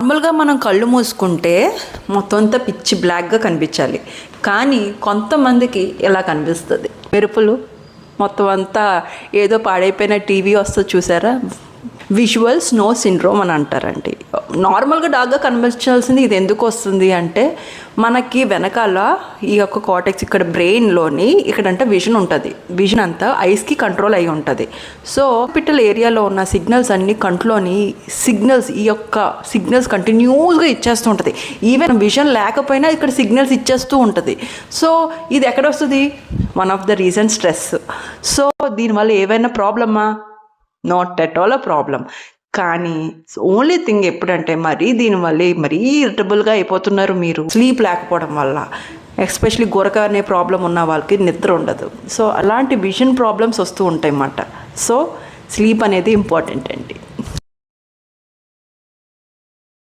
నార్మల్గా మనం కళ్ళు మూసుకుంటే మొత్తం అంతా పిచ్చి బ్లాక్గా కనిపించాలి, కానీ కొంతమందికి ఇలా కనిపిస్తుంది. మెరుపులు మొత్తం అంతా ఏదో పాడైపోయిన టీవీ వస్తుంది చూసారా, విజువల్ స్నో సిండ్రోమ్ అని అంటారండి. నార్మల్గా డాగ్గా కనిపించాల్సింది ఇది ఎందుకు వస్తుంది అంటే, మనకి వెనకాల ఈ యొక్క కార్టెక్స్ ఇక్కడ బ్రెయిన్లోని ఇక్కడంటే విజన్ ఉంటుంది. విజన్ అంతా ఐస్కి కంట్రోల్ అయి ఉంటుంది. సో హాస్పిటల్ ఏరియాలో ఉన్న సిగ్నల్స్ అన్ని కంట్లోని ఈ యొక్క సిగ్నల్స్ కంటిన్యూస్గా ఇచ్చేస్తూ ఉంటుంది. ఈవెన్ విజన్ లేకపోయినా ఇక్కడ సిగ్నల్స్ ఇచ్చేస్తూ ఉంటుంది. సో ఇది ఎక్కడ వస్తుంది? One of the reason stress. So దీనివల్ల ఏవైనా ప్రాబ్లమా? Not at all a problem. కానీ ఓన్లీ థింగ్ ఎప్పుడంటే దీనివల్ల మరీ ఇరిటబుల్గా అయిపోతున్నారు మీరు, స్లీప్ లేకపోవడం వల్ల. ఎస్పెషలీ గురక అనే ప్రాబ్లం ఉన్న వాళ్ళకి నిద్ర ఉండదు. సో అలాంటి విజన్ ప్రాబ్లమ్స్ వస్తూ ఉంటాయి అన్నమాట. సో స్లీప్ అనేది ఇంపార్టెంట్ అండి.